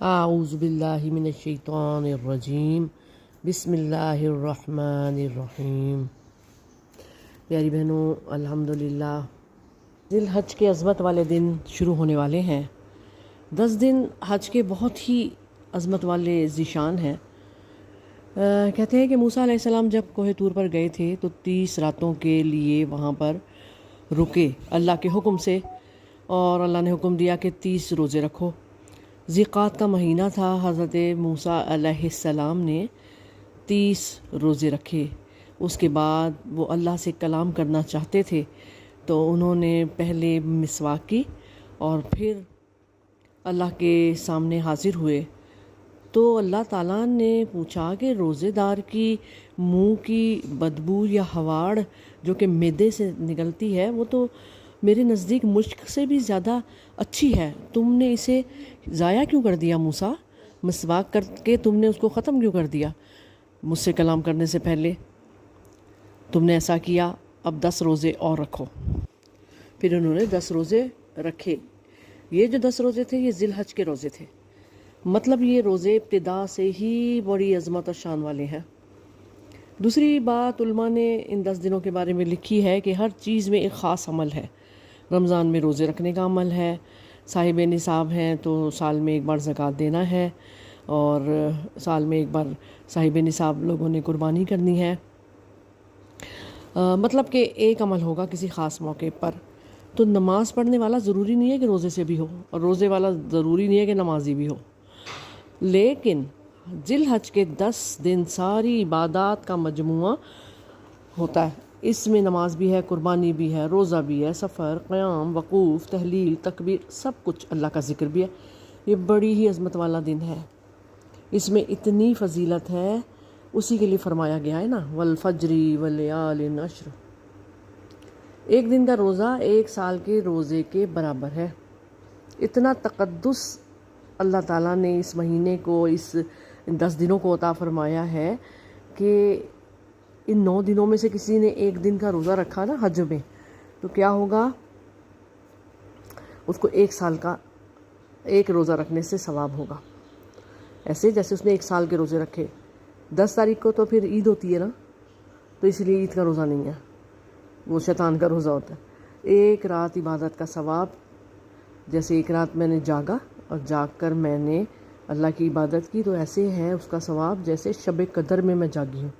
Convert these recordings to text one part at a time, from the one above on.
اعوذ باللہ من الشیطان الرجیم بسم اللہ الرحمن الرحیم۔ پیاری بہنوں، الحمدللہ ذی الحج کے عظمت والے دن شروع ہونے والے ہیں۔ 10 دن حج کے بہت ہی عظمت والے ذیشان ہیں۔ کہتے ہیں کہ موسیٰ علیہ السلام جب کوہ طور پر گئے تھے تو 30 راتوں کے لیے وہاں پر رکے اللہ کے حکم سے، اور اللہ نے حکم دیا کہ 30 روزے رکھو۔ ذی-قعدہ کا مہینہ تھا، حضرت موسیٰ علیہ السلام نے 30 روزے رکھے۔ اس کے بعد وہ اللہ سے کلام کرنا چاہتے تھے تو انہوں نے پہلے مسواک کی اور پھر اللہ کے سامنے حاضر ہوئے تو اللہ تعالیٰ نے پوچھا کہ روزے دار کی منہ کی بدبو یا ہواڑ جو کہ معدے سے نکلتی ہے وہ تو میرے نزدیک مشک سے بھی زیادہ اچھی ہے، تم نے اسے ضائع کیوں کر دیا موسیٰ؟ مسواک کر کے تم نے اس کو ختم کیوں کر دیا مجھ سے کلام کرنے سے پہلے؟ تم نے ایسا کیا، اب 10 روزے اور رکھو۔ پھر انہوں نے 10 روزے رکھے۔ یہ جو 10 روزے تھے یہ ذی الحج کے روزے تھے، مطلب یہ روزے ابتدا سے ہی بڑی عظمت اور شان والے ہیں۔ دوسری بات علماء نے ان 10 دنوں کے بارے میں لکھی ہے کہ ہر چیز میں ایک خاص عمل ہے۔ رمضان میں روزے رکھنے کا عمل ہے، صاحب نصاب ہیں تو سال میں ایک بار زکوٰۃ دینا ہے، اور سال میں ایک بار صاحب نصاب لوگوں نے قربانی کرنی ہے۔ مطلب کہ ایک عمل ہوگا کسی خاص موقع پر۔ تو نماز پڑھنے والا ضروری نہیں ہے کہ روزے سے بھی ہو، اور روزے والا ضروری نہیں ہے کہ نمازی بھی ہو، لیکن ذی الحج کے 10 دن ساری عبادات کا مجموعہ ہوتا ہے۔ اس میں نماز بھی ہے، قربانی بھی ہے، روزہ بھی ہے، سفر، قیام، وقوف، تحلیل، تکبیر، سب کچھ اللہ کا ذکر بھی ہے۔ یہ بڑی ہی عظمت والا دن ہے، اس میں اتنی فضیلت ہے، اسی کے لیے فرمایا گیا ہے نا والفجر ولیال عشر۔ ایک دن کا روزہ 1 سال کے روزے کے برابر ہے۔ اتنا تقدس اللہ تعالیٰ نے اس مہینے کو، اس 10 دنوں کو عطا فرمایا ہے کہ ان 9 دنوں میں سے کسی نے ایک دن کا روزہ رکھا نا حج میں تو کیا ہوگا؟ اس کو 1 سال کا ایک روزہ رکھنے سے ثواب ہوگا، ایسے جیسے اس نے 1 سال کے روزے رکھے۔ 10 تاریخ کو تو پھر عید ہوتی ہے نا، تو اس لیے عید کا روزہ نہیں ہے، وہ شیطان کا روزہ ہوتا ہے۔ 1 رات عبادت کا ثواب، جیسے 1 رات میں نے جاگا اور جاگ کر میں نے اللہ کی عبادت کی تو ایسے ہے اس کا ثواب جیسے شب قدر میں جاگی ہوں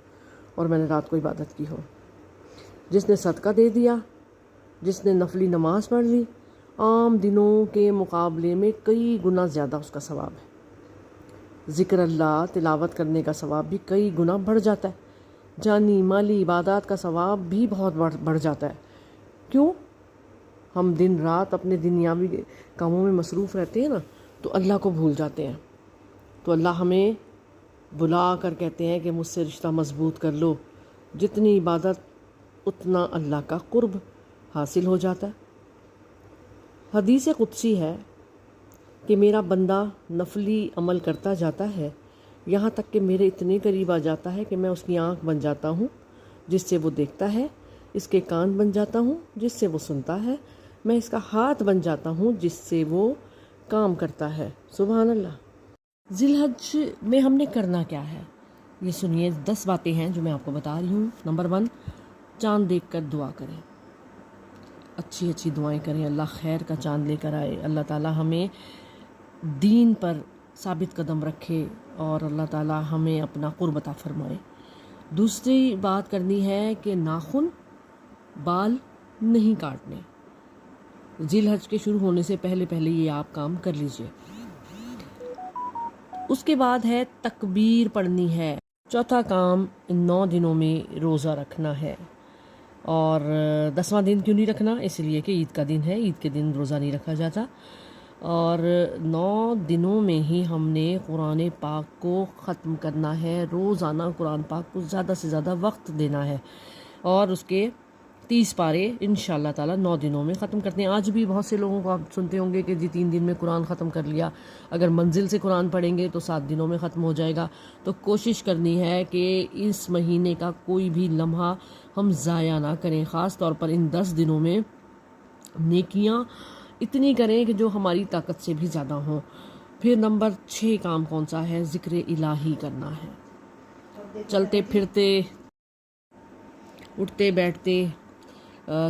اور میں نے رات کو عبادت کی ہو۔ جس نے صدقہ دے دیا، جس نے نفلی نماز پڑھ لی، عام دنوں کے مقابلے میں کئی گنا زیادہ اس کا ثواب ہے۔ ذکر اللہ، تلاوت کرنے کا ثواب بھی کئی گنا بڑھ جاتا ہے۔ جانی مالی عبادات کا ثواب بھی بہت بڑھ جاتا ہے۔ کیوں؟ ہم دن رات اپنے دنیاوی کاموں میں مصروف رہتے ہیں نا، تو اللہ کو بھول جاتے ہیں۔ تو اللہ ہمیں بلا کر کہتے ہیں کہ مجھ سے رشتہ مضبوط کر لو، جتنی عبادت اتنا اللہ کا قرب حاصل ہو جاتا ہے۔ حدیث قدسی ہے کہ میرا بندہ نفلی عمل کرتا جاتا ہے یہاں تک کہ میرے اتنے قریب آ جاتا ہے کہ میں اس کی آنکھ بن جاتا ہوں جس سے وہ دیکھتا ہے، اس کے کان بن جاتا ہوں جس سے وہ سنتا ہے، میں اس کا ہاتھ بن جاتا ہوں جس سے وہ کام کرتا ہے۔ سبحان اللہ۔ ذی الحج میں ہم نے کرنا کیا ہے یہ سنیے۔ 10 باتیں ہیں جو میں آپ کو بتا رہی ہوں۔ نمبر 1، چاند دیکھ کر دعا کریں، اچھی اچھی دعائیں کریں، اللہ خیر کا چاند لے کر آئے، اللہ تعالیٰ ہمیں دین پر ثابت قدم رکھے اور اللہ تعالیٰ ہمیں اپنا قرب عطا فرمائے۔ دوسری بات کرنی ہے کہ ناخن، بال نہیں کاٹنے۔ ذی الحج کے شروع ہونے سے پہلے یہ آپ کام کر لیجئے۔ اس کے بعد ہے تکبیر پڑھنی ہے۔ چوتھا کام، ان 9 دنوں میں روزہ رکھنا ہے۔ اور 10واں دن کیوں نہیں رکھنا؟ اس لیے کہ عید کا دن ہے، عید کے دن روزہ نہیں رکھا جاتا۔ اور 9 دنوں میں ہی ہم نے قرآن پاک کو ختم کرنا ہے، روزانہ قرآن پاک کو زیادہ سے زیادہ وقت دینا ہے، اور اس کے 30 پارے انشاءاللہ تعالیٰ 9 دنوں میں ختم کرتے ہیں۔ آج بھی بہت سے لوگوں کو آپ سنتے ہوں گے کہ جی 3 دن میں قرآن ختم کر لیا، اگر منزل سے قرآن پڑھیں گے تو 7 دنوں میں ختم ہو جائے گا۔ تو کوشش کرنی ہے کہ اس مہینے کا کوئی بھی لمحہ ہم ضائع نہ کریں، خاص طور پر ان 10 دنوں میں نیکیاں اتنی کریں کہ جو ہماری طاقت سے بھی زیادہ ہوں۔ پھر نمبر 6 کام کون سا ہے؟ ذکر الہی کرنا ہے، چلتے پھرتے، اٹھتے بیٹھتے،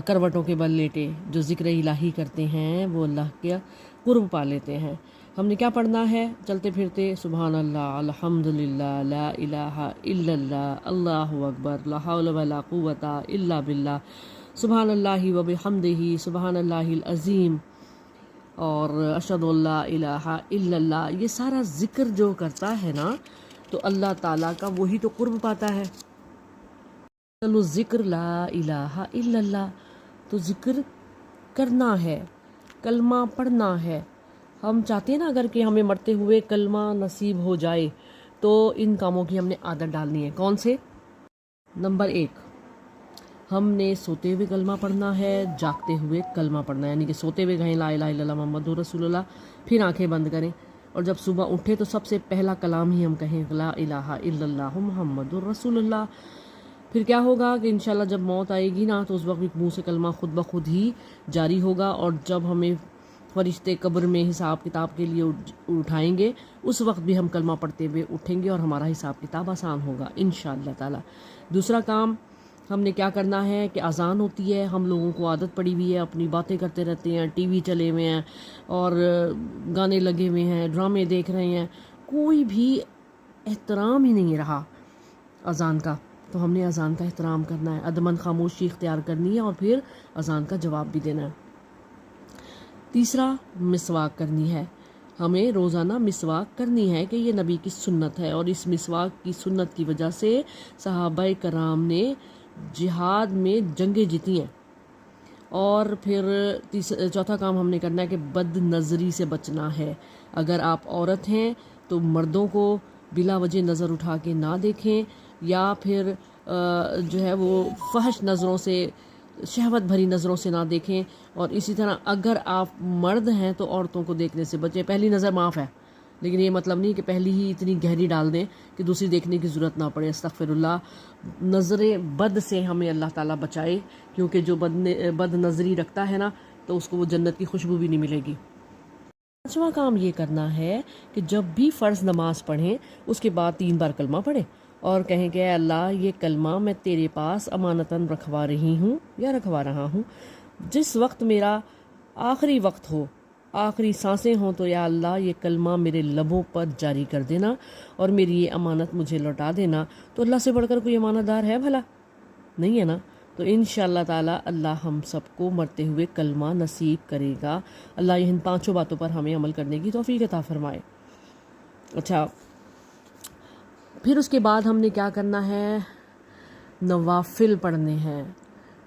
کروٹوں کے بل لیٹے جو ذکر الہی کرتے ہیں وہ اللہ کے قرب پا لیتے ہیں۔ ہم نے کیا پڑھنا ہے چلتے پھرتے؟ سبحان اللہ، الحمدللہ، لا الہ الا اللہ، اللہ اکبر، لا حول ولا قوت الا باللہ، سبحان اللہ و بحمدہ، سبحان اللہ العظیم، اور اشہد ان لا الہ الا اللہ۔ یہ سارا ذکر جو کرتا ہے نا تو اللہ تعالیٰ کا وہی تو قرب پاتا ہے۔ چلو ذکر لا الہ الا اللہ، تو ذکر کرنا ہے، کلمہ پڑھنا ہے۔ ہم چاہتے ہیں نا اگر کہ ہمیں مرتے ہوئے کلمہ نصیب ہو جائے تو ان کاموں کی ہم نے عادت ڈالنی ہے۔ کون سے؟ نمبر 1، ہم نے سوتے ہوئے کلمہ پڑھنا ہے، جاگتے ہوئے کلمہ پڑھنا ہے، یعنی کہ سوتے ہوئے کہیں لا الہ الا اللہ محمد رسول اللہ، پھر آنکھیں بند کریں اور جب صبح اٹھے تو سب سے پہلا کلام ہی ہم کہیں لا الہ الا اللہ محمد رسول اللہ۔ پھر کیا ہوگا کہ انشاءاللہ جب موت آئے گی نا تو اس وقت بھی منہ سے کلمہ خود بخود ہی جاری ہوگا، اور جب ہمیں فرشتے قبر میں حساب کتاب کے لیے اٹھائیں گے اس وقت بھی ہم کلمہ پڑھتے ہوئے اٹھیں گے اور ہمارا حساب کتاب آسان ہوگا انشاءاللہ تعالی۔ دوسرا کام ہم نے کیا کرنا ہے کہ اذان ہوتی ہے، ہم لوگوں کو عادت پڑی ہوئی ہے، اپنی باتیں کرتے رہتے ہیں، ٹی وی چلے ہوئے ہیں اور گانے لگے ہوئے ہیں، ڈرامے دیکھ رہے ہیں، کوئی بھی احترام ہی نہیں رہا اذان کا۔ تو ہم نے اذان کا احترام کرنا ہے، ادمن خاموشی اختیار کرنی ہے اور پھر اذان کا جواب بھی دینا ہے۔ تیسرا، مسواک کرنی ہے، ہمیں روزانہ مسواک کرنی ہے کہ یہ نبی کی سنت ہے، اور اس مسواک کی سنت کی وجہ سے صحابہ کرام نے جہاد میں جنگیں جیتی ہیں۔ اور پھر چوتھا کام ہم نے کرنا ہے کہ بد نظری سے بچنا ہے۔ اگر آپ عورت ہیں تو مردوں کو بلا وجہ نظر اٹھا کے نہ دیکھیں، یا پھر جو ہے وہ فحش نظروں سے، شہوت بھری نظروں سے نہ دیکھیں، اور اسی طرح اگر آپ مرد ہیں تو عورتوں کو دیکھنے سے بچیں۔ پہلی نظر معاف ہے، لیکن یہ مطلب نہیں کہ پہلی ہی اتنی گہری ڈال دیں کہ دوسری دیکھنے کی ضرورت نہ پڑے، استغفر اللہ۔ نظر بد سے ہمیں اللہ تعالیٰ بچائے، کیونکہ جو بد نظری رکھتا ہے نا تو اس کو وہ جنت کی خوشبو بھی نہیں ملے گی۔ پانچواں کام یہ کرنا ہے کہ جب بھی فرض نماز پڑھیں اس کے بعد 3 بار کلمہ پڑھیں اور کہیں کہ اے اللہ یہ کلمہ میں تیرے پاس امانتاً رکھوا رہی ہوں یا رکھوا رہا ہوں، جس وقت میرا آخری وقت ہو، آخری سانسیں ہوں، تو یا اللہ یہ کلمہ میرے لبوں پر جاری کر دینا اور میری یہ امانت مجھے لوٹا دینا۔ تو اللہ سے بڑھ کر کوئی امانت دار ہے بھلا؟ نہیں ہے نا؟ تو انشاءاللہ تعالی اللہ ہم سب کو مرتے ہوئے کلمہ نصیب کرے گا۔ اللہ ان 5 باتوں پر ہمیں عمل کرنے کی توفیق عطا فرمائے۔ اچھا، پھر اس کے بعد ہم نے کیا کرنا ہے؟ نوافل پڑھنے ہیں،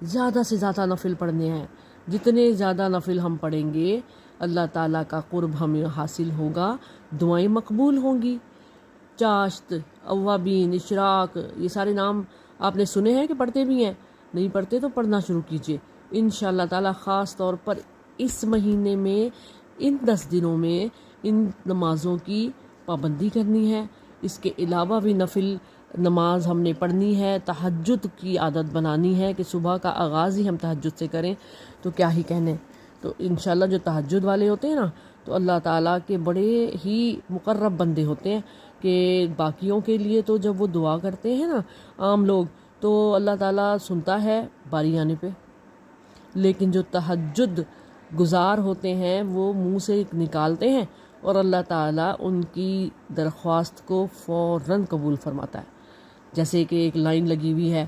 زیادہ سے زیادہ نفل پڑھنے ہیں۔ جتنے زیادہ نفل ہم پڑھیں گے اللہ تعالیٰ کا قرب ہمیں حاصل ہوگا، دعائیں مقبول ہوں گی۔ چاشت، اوابین، اشراق، یہ سارے نام آپ نے سنے ہیں کہ پڑھتے بھی ہیں؟ نہیں پڑھتے تو پڑھنا شروع کیجئے انشاءاللہ تعالیٰ۔ خاص طور پر اس مہینے میں، ان 10 دنوں میں ان نمازوں کی پابندی کرنی ہے۔ اس کے علاوہ بھی نفل نماز ہم نے پڑھنی ہے، تہجد کی عادت بنانی ہے کہ صبح کا آغاز ہی ہم تہجد سے کریں، تو کیا ہی کہنے۔ تو انشاءاللہ جو تہجد والے ہوتے ہیں نا تو اللہ تعالیٰ کے بڑے ہی مقرب بندے ہوتے ہیں، کہ باقیوں کے لیے تو جب وہ دعا کرتے ہیں نا عام لوگ تو اللہ تعالیٰ سنتا ہے باری آنے پہ، لیکن جو تہجد گزار ہوتے ہیں وہ منہ سے نکالتے ہیں اور اللہ تعالیٰ ان کی درخواست کو فوراً قبول فرماتا ہے۔ جیسے کہ ایک لائن لگی ہوئی ہے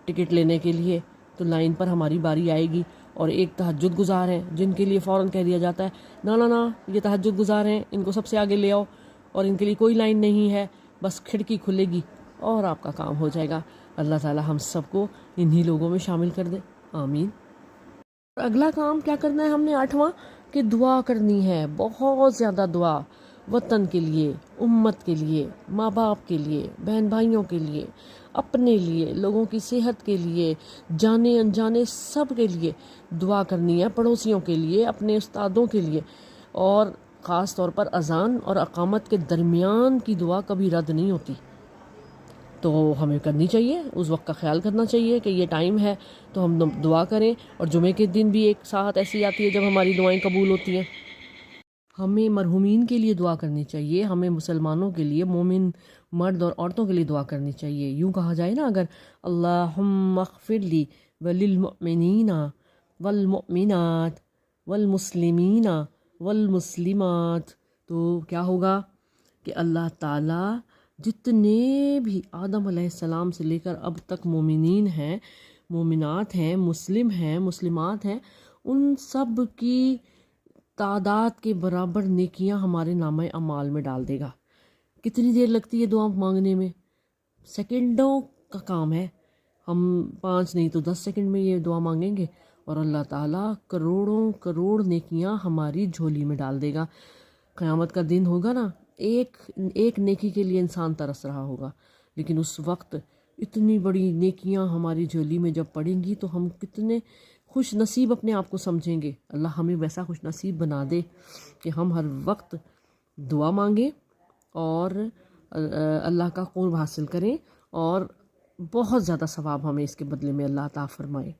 ٹکٹ لینے کے لیے، تو لائن پر ہماری باری آئے گی اور ایک تہجد گزار ہیں جن کے لیے فوراً کہہ دیا جاتا ہے نا نا نا یہ تہجد گزار ہیں، ان کو سب سے آگے لے آؤ، اور ان کے لیے کوئی لائن نہیں ہے، بس کھڑکی کھلے گی اور آپ کا کام ہو جائے گا۔ اللہ تعالیٰ ہم سب کو انہی لوگوں میں شامل کر دے، آمین۔ اگلا کام کیا کرنا ہے ہم نے 8واں، کہ دعا کرنی ہے، بہت زیادہ دعا، وطن کے لیے، امت کے لیے، ماں باپ کے لیے، بہن بھائیوں کے لیے، اپنے لیے، لوگوں کی صحت کے لیے، جانے انجانے سب کے لیے دعا کرنی ہے، پڑوسیوں کے لیے، اپنے استادوں کے لیے، اور خاص طور پر اذان اور اقامت کے درمیان کی دعا کبھی رد نہیں ہوتی، تو ہمیں کرنی چاہیے، اس وقت کا خیال کرنا چاہیے کہ یہ ٹائم ہے تو ہم دعا کریں۔ اور جمعے کے دن بھی ایک ساعت ایسی آتی ہے جب ہماری دعائیں قبول ہوتی ہیں۔ ہمیں مرحومین کے لیے دعا کرنی چاہیے، ہمیں مسلمانوں کے لیے، مومن مرد اور عورتوں کے لیے دعا کرنی چاہیے. یوں کہا جائے نا اگر، اللہم اغفر لی وللمؤمنین والمؤمنات والمسلمین والمسلمات، تو کیا ہوگا کہ اللہ تعالیٰ جتنے بھی آدم علیہ السلام سے لے کر اب تک مومنین ہیں، مومنات ہیں، مسلم ہیں، مسلمات ہیں، ان سب کی تعداد کے برابر نیکیاں ہمارے نامہ اعمال میں ڈال دے گا. کتنی دیر لگتی ہے دعا مانگنے میں؟ سیکنڈوں کا کام ہے. ہم 5 نہیں تو 10 سیکنڈ میں یہ دعا مانگیں گے اور اللہ تعالیٰ کروڑوں کروڑ نیکیاں ہماری جھولی میں ڈال دے گا. قیامت کا دن ہوگا نا، ایک نیکی کے لیے انسان ترس رہا ہوگا، لیکن اس وقت اتنی بڑی نیکیاں ہماری جھولی میں جب پڑیں گی تو ہم کتنے خوش نصیب اپنے آپ کو سمجھیں گے. اللہ ہمیں ویسا خوش نصیب بنا دے کہ ہم ہر وقت دعا مانگیں اور اللہ کا قرب حاصل کریں، اور بہت زیادہ ثواب ہمیں اس کے بدلے میں اللہ عطا فرمائے.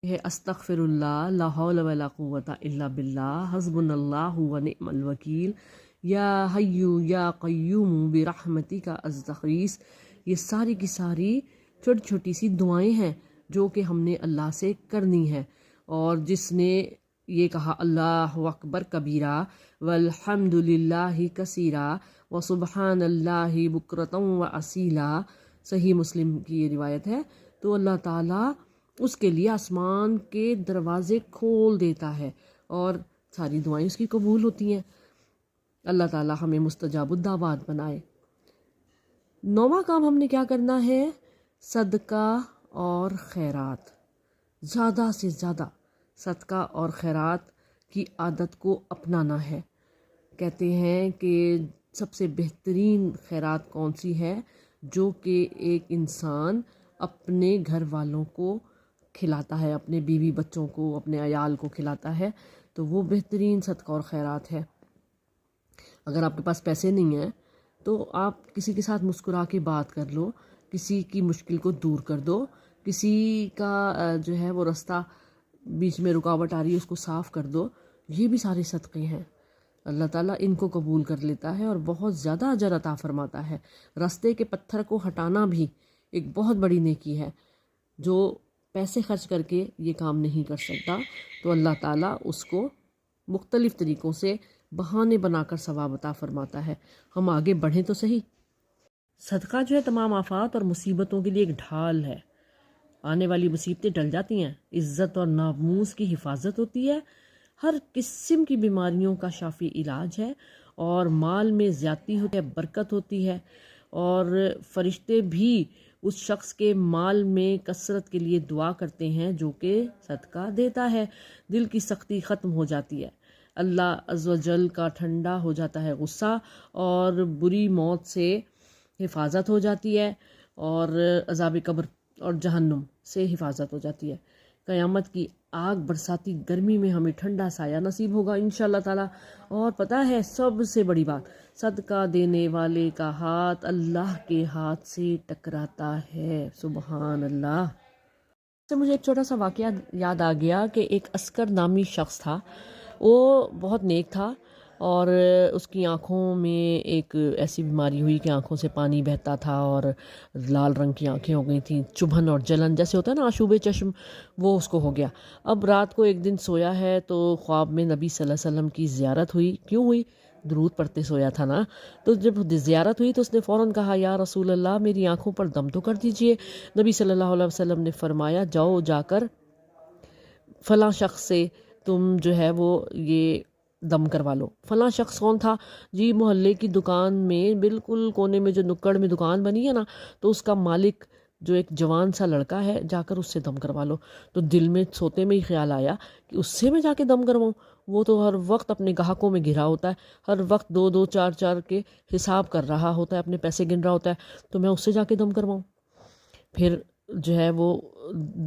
یہ استغفر اللہ، لا حول ولا قوت الا باللہ، حسبنا اللہ ونعم الوکیل، یا حی یا قیوم برحمتک استغیث. یہ ساری کی ساری چھوٹی چھوٹی سی دعائیں ہیں جو کہ ہم نے اللہ سے کرنی ہے. اور جس نے یہ کہا اللہ اکبر کبیرہ والحمد للہ کثیرہ وسبحان اللہ بکرۃ واصیلا، صحیح مسلم کی یہ روایت ہے، تو اللہ تعالیٰ اس کے لیے آسمان کے دروازے کھول دیتا ہے اور ساری دعائیں اس کی قبول ہوتی ہیں. اللہ تعالیٰ ہمیں مستجاب الدعوات بنائے. 9واں کام ہم نے کیا کرنا ہے؟ صدقہ اور خیرات. زیادہ سے زیادہ صدقہ اور خیرات کی عادت کو اپنانا ہے. کہتے ہیں کہ سب سے بہترین خیرات کون سی ہے؟ جو کہ ایک انسان اپنے گھر والوں کو کھلاتا ہے، اپنے بیوی بچوں کو، اپنے عیال کو کھلاتا ہے، تو وہ بہترین صدقہ اور خیرات ہے. اگر آپ کے پاس پیسے نہیں ہیں تو آپ کسی کے ساتھ مسکرا کے بات کر لو، کسی کی مشکل کو دور کر دو، کسی کا جو ہے وہ رستہ بیچ میں رکاوٹ آ رہی ہے اس کو صاف کر دو. یہ بھی سارے صدقے ہیں. اللہ تعالیٰ ان کو قبول کر لیتا ہے اور بہت زیادہ اجر عطا فرماتا ہے. راستے کے پتھر کو ہٹانا بھی ایک بہت بڑی نیکی ہے. جو پیسے خرچ کر کے یہ کام نہیں کر سکتا تو اللہ تعالیٰ اس کو مختلف طریقوں سے بہانے بنا کر ثواب عطا فرماتا ہے. ہم آگے بڑھیں تو صحیح. صدقہ جو ہے تمام آفات اور مصیبتوں کے لیے ایک ڈھال ہے. آنے والی مصیبتیں ٹل جاتی ہیں، عزت اور ناموس کی حفاظت ہوتی ہے، ہر قسم کی بیماریوں کا شافی علاج ہے، اور مال میں زیادتی ہوتی ہے، برکت ہوتی ہے، اور فرشتے بھی اس شخص کے مال میں کثرت کے لیے دعا کرتے ہیں جو کہ صدقہ دیتا ہے. دل کی سختی ختم ہو جاتی ہے، اللہ عز و جل کا ٹھنڈا ہو جاتا ہے غصہ، اور بری موت سے حفاظت ہو جاتی ہے، اور عذاب قبر اور جہنم سے حفاظت ہو جاتی ہے. قیامت کی آگ برساتی گرمی میں ہمیں ٹھنڈا سایہ نصیب ہوگا انشاءاللہ تعالی. اور پتہ ہے سب سے بڑی بات، صدقہ دینے والے کا ہاتھ اللہ کے ہاتھ سے ٹکراتا ہے. سبحان اللہ. سے مجھے ایک چھوٹا سا واقعہ یاد آ گیا کہ ایک عسکر نامی شخص تھا. وہ بہت نیک تھا، اور اس کی آنکھوں میں ایک ایسی بیماری ہوئی کہ آنکھوں سے پانی بہتا تھا اور لال رنگ کی آنکھیں ہو گئی تھیں، چبھن اور جلن جیسے ہوتا ہے نا آشوب چشم، وہ اس کو ہو گیا. اب رات کو ایک دن سویا ہے تو خواب میں نبی صلی اللہ علیہ وسلم کی زیارت ہوئی. کیوں ہوئی؟ درود پڑھتے سویا تھا نا. تو جب زیارت ہوئی تو اس نے فوراً کہا یا رسول اللہ میری آنکھوں پر دم تو کر دیجئے. نبی صلی اللہ علیہ وسلم نے فرمایا جاؤ جا کر فلاں شخص سے تم جو ہے وہ یہ دم کروا لو. فلاں شخص کون تھا؟ جی محلے کی دکان میں بالکل کونے میں جو نکڑ میں دکان بنی ہے نا، تو اس کا مالک جو ایک جوان سا لڑکا ہے، جا کر اس سے دم کروا لو. تو دل میں سوتے میں ہی خیال آیا کہ اس سے میں جا کے دم کرواؤں. وہ تو ہر وقت اپنے گاہکوں میں گھرا ہوتا ہے، ہر وقت 2-2 4-4 کے حساب کر رہا ہوتا ہے، اپنے پیسے گن رہا ہوتا ہے، تو میں اس سے جا کے دم کرواؤں. پھر جو ہے وہ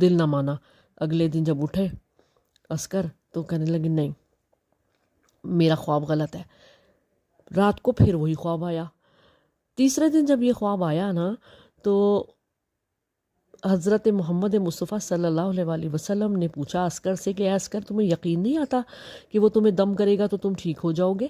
دل نہ مانا. اگلے دن جب اٹھے عسکر تو کہنے لگے نہیں میرا خواب غلط ہے. رات کو پھر وہی خواب آیا. تیسرے دن جب یہ خواب آیا نا تو حضرت محمد مصطفیٰ صلی اللہ علیہ وسلم نے پوچھا عسکر سے کہ اے عسکر، تمہیں یقین نہیں آتا کہ وہ تمہیں دم کرے گا تو تم ٹھیک ہو جاؤ گے؟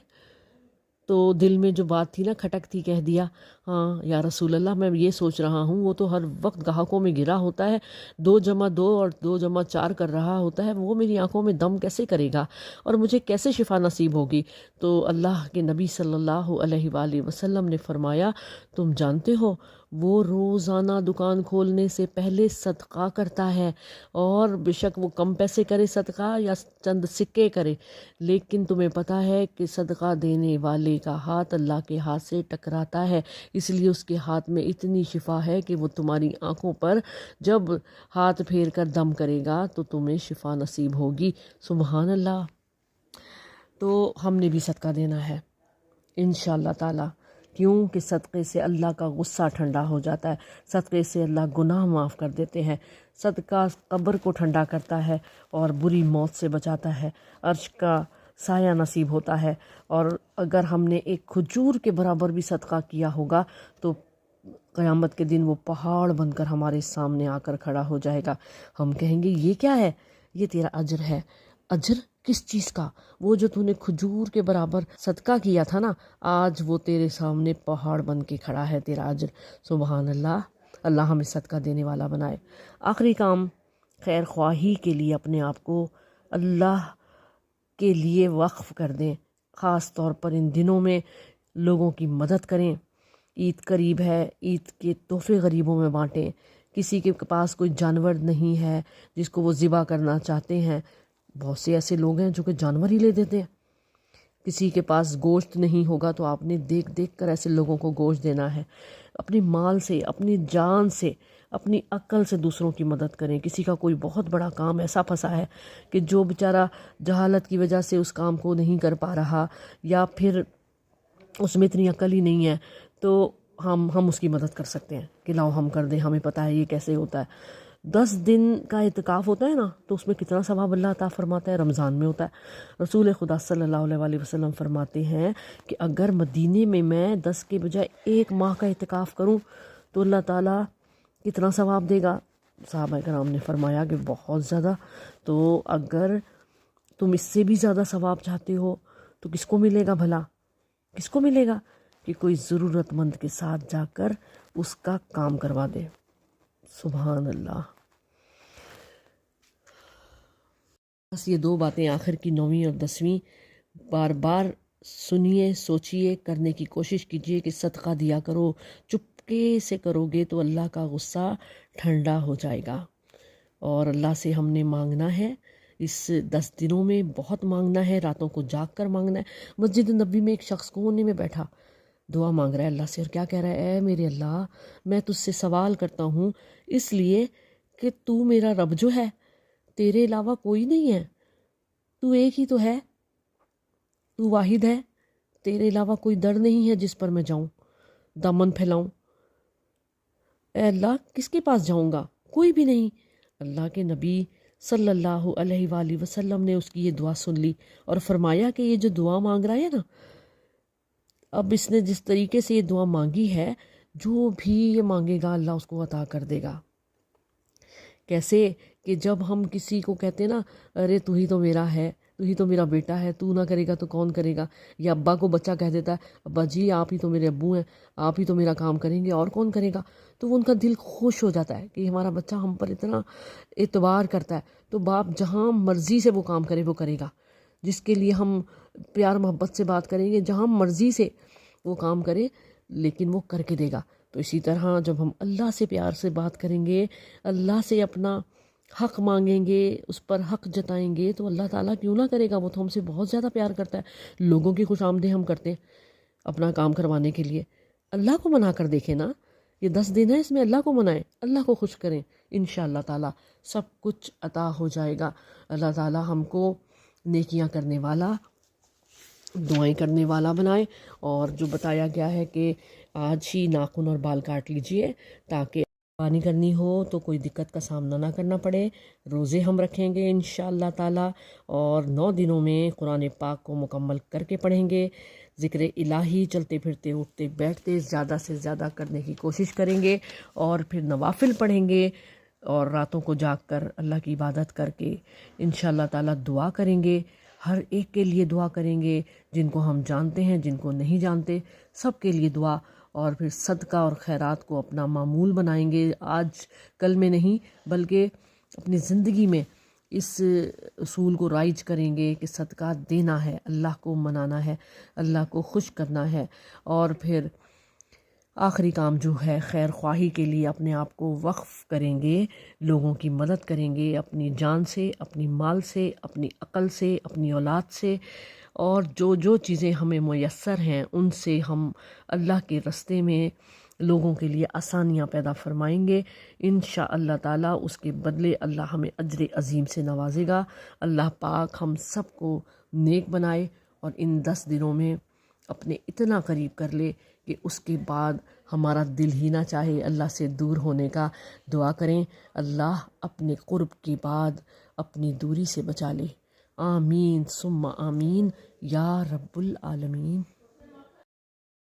تو دل میں جو بات تھی نا کھٹک تھی، کہہ دیا ہاں یا رسول اللہ، میں یہ سوچ رہا ہوں وہ تو ہر وقت گاہکوں میں گرا ہوتا ہے، 2+2 اور 2+4 کر رہا ہوتا ہے، وہ میری آنکھوں میں دم کیسے کرے گا اور مجھے کیسے شفا نصیب ہوگی؟ تو اللہ کے نبی صلی اللہ علیہ وآلہ وسلم نے فرمایا، تم جانتے ہو وہ روزانہ دکان کھولنے سے پہلے صدقہ کرتا ہے، اور بے شک وہ کم پیسے کرے صدقہ یا چند سکے کرے، لیکن تمہیں پتہ ہے کہ صدقہ دینے والے کا ہاتھ اللہ کے ہاتھ سے ٹکراتا ہے، اس لیے اس کے ہاتھ میں اتنی شفا ہے کہ وہ تمہاری آنکھوں پر جب ہاتھ پھیر کر دم کرے گا تو تمہیں شفا نصیب ہوگی۔ سبحان اللہ۔ تو ہم نے بھی صدقہ دینا ہے انشاءاللہ تعالی، کیوں کہ صدقے سے اللہ کا غصہ ٹھنڈا ہو جاتا ہے، صدقے سے اللہ گناہ معاف کر دیتے ہیں، صدقہ قبر کو ٹھنڈا کرتا ہے اور بری موت سے بچاتا ہے، عرش کا سایہ نصیب ہوتا ہے، اور اگر ہم نے ایک کھجور کے برابر بھی صدقہ کیا ہوگا تو قیامت کے دن وہ پہاڑ بن کر ہمارے سامنے آ کر کھڑا ہو جائے گا۔ ہم کہیں گے یہ کیا ہے؟ یہ تیرا اجر ہے۔ اجر کس چیز کا؟ وہ جو تو نے کھجور کے برابر صدقہ کیا تھا نا، آج وہ تیرے سامنے پہاڑ بن کے کھڑا ہے تیرا اجر۔ سبحان اللہ۔ اللہ ہمیں صدقہ دینے والا بنائے۔ آخری کام، خیر خواہی کے لیے اپنے آپ کو اللہ کے لیے وقف کر دیں، خاص طور پر ان دنوں میں لوگوں کی مدد کریں۔ عید قریب ہے، عید کے تحفے غریبوں میں بانٹیں۔ کسی کے پاس کوئی جانور نہیں ہے جس کو وہ ذبح کرنا چاہتے ہیں، بہت سے ایسے لوگ ہیں جو کہ جانور ہی لے دیتے ہیں۔ کسی کے پاس گوشت نہیں ہوگا تو آپ نے دیکھ دیکھ کر ایسے لوگوں کو گوشت دینا ہے۔ اپنے مال سے، اپنی جان سے، اپنی عقل سے دوسروں کی مدد کریں۔ کسی کا کوئی بہت بڑا کام ایسا پھنسا ہے کہ جو بیچارہ جہالت کی وجہ سے اس کام کو نہیں کر پا رہا، یا پھر اس میں اتنی عقل ہی نہیں ہے، تو ہم اس کی مدد کر سکتے ہیں کہ لاؤ ہم کر دیں، ہمیں پتہ ہے یہ کیسے ہوتا ہے۔ 10 دن کا اعتکاف ہوتا ہے نا، تو اس میں کتنا ثواب اللہ عطا فرماتا ہے، رمضان میں ہوتا ہے۔ رسول خدا صلی اللہ علیہ وآلہ وسلم فرماتے ہیں کہ اگر مدینے میں میں 10 کے بجائے 1 ماہ کا اعتکاف کروں تو اللہ تعالیٰ کتنا ثواب دے گا؟ صحابہ کرام نے فرمایا کہ بہت زیادہ۔ تو اگر تم اس سے بھی زیادہ ثواب چاہتے ہو تو کس کو ملے گا بھلا؟ کس کو ملے گا؟ کہ کوئی ضرورت مند کے ساتھ جا کر اس کا کام کروا دے۔ سبحان اللہ۔ بس یہ 2 باتیں آخر کی، 9ویں اور 10ویں، بار بار سنیے، سوچیے، کرنے کی کوشش کیجیے کہ صدقہ دیا کرو۔ چپکے سے کرو گے تو اللہ کا غصہ ٹھنڈا ہو جائے گا، اور اللہ سے ہم نے مانگنا ہے اس 10 دنوں میں، بہت مانگنا ہے، راتوں کو جاگ کر مانگنا ہے۔ مسجد نبوی میں ایک شخص کونے میں بیٹھا دعا مانگ رہا ہے اللہ سے، اور کیا کہہ رہا ہے؟ اے میرے اللہ، میں تجھ سے سوال کرتا ہوں اس لیے کہ تو میرا رب جو ہے، تیرے علاوہ کوئی نہیں ہے، تو ایک ہی تو ہے، تو واحد ہے، تیرے علاوہ کوئی در نہیں ہے جس پر میں جاؤں، دامن پھیلاؤں۔ اے اللہ، کس کے پاس جاؤں گا؟ کوئی بھی نہیں۔ اللہ کے نبی صلی اللہ علیہ وآلہ وسلم نے اس کی یہ دعا سن لی اور فرمایا کہ یہ جو دعا مانگ رہا ہے نا، اب اس نے جس طریقے سے یہ دعا مانگی ہے، جو بھی یہ مانگے گا اللہ اس کو عطا کر دے گا۔ کیسے کہ جب ہم کسی کو کہتے ہیں نا، ارے تو ہی تو میرا ہے، تو ہی تو میرا بیٹا ہے، تو نہ کرے گا تو کون کرے گا؟ یا ابا کو بچہ کہہ دیتا ہے، ابا جی آپ ہی تو میرے ابو ہیں، آپ ہی تو میرا کام کریں گے، اور کون کرے گا؟ تو وہ ان کا دل خوش ہو جاتا ہے کہ ہمارا بچہ ہم پر اتنا اعتبار کرتا ہے۔ تو باپ جہاں مرضی سے وہ کام کرے وہ کرے گا، جس کے لیے ہم پیار محبت سے بات کریں گے، جہاں مرضی سے وہ کام کرے، لیکن وہ کر کے دے گا۔ تو اسی طرح جب ہم اللہ سے پیار سے بات کریں گے، اللہ سے اپنا حق مانگیں گے، اس پر حق جتائیں گے، تو اللہ تعالیٰ کیوں نہ کرے گا، وہ تو ہم سے بہت زیادہ پیار کرتا ہے۔ لوگوں کی خوش آمدید ہم کرتے ہیں اپنا کام کروانے کے لیے، اللہ کو منا کر دیکھیں نا، یہ 10 دن ہے، اس میں اللہ کو منائیں، اللہ کو خوش کریں، انشاءاللہ تعالیٰ سب کچھ عطا ہو جائے گا۔ اللہ تعالیٰ ہم کو نیکیاں کرنے والا، دعائیں کرنے والا بنائے، اور جو بتایا گیا ہے کہ آج ہی ناخن اور بال کاٹ لیجئے تاکہ پانی کرنی ہو تو کوئی دقت کا سامنا نہ کرنا پڑے۔ روزے ہم رکھیں گے انشاءاللہ تعالی، اور 9 دنوں میں قرآن پاک کو مکمل کر کے پڑھیں گے۔ ذکر الہی چلتے پھرتے اٹھتے بیٹھتے زیادہ سے زیادہ کرنے کی کوشش کریں گے، اور پھر نوافل پڑھیں گے، اور راتوں کو جاگ کر اللہ کی عبادت کر کے انشاءاللہ تعالیٰ دعا کریں گے، ہر ایک کے لیے دعا کریں گے، جن کو ہم جانتے ہیں، جن کو نہیں جانتے، سب کے لیے دعا، اور پھر صدقہ اور خیرات کو اپنا معمول بنائیں گے، آج کل میں نہیں بلکہ اپنی زندگی میں اس اصول کو رائج کریں گے کہ صدقہ دینا ہے، اللہ کو منانا ہے، اللہ کو خوش کرنا ہے، اور پھر آخری کام جو ہے خیر خواہی کے لیے اپنے آپ کو وقف کریں گے، لوگوں کی مدد کریں گے اپنی جان سے، اپنی مال سے، اپنی عقل سے، اپنی اولاد سے، اور جو چیزیں ہمیں میسر ہیں ان سے ہم اللہ کے راستے میں لوگوں کے لیے آسانیاں پیدا فرمائیں گے انشاءاللہ تعالیٰ۔ اس کے بدلے اللہ ہمیں اجر عظیم سے نوازے گا۔ اللہ پاک ہم سب کو نیک بنائے اور ان 10 دنوں میں اپنے اتنا قریب کر لے کہ اس کے بعد ہمارا دل ہی نہ چاہے اللہ سے دور ہونے کا۔ دعا کریں اللہ اپنے قرب کے بعد اپنی دوری سے بچا لے۔ آمین ثم آمین یا رب العالمین۔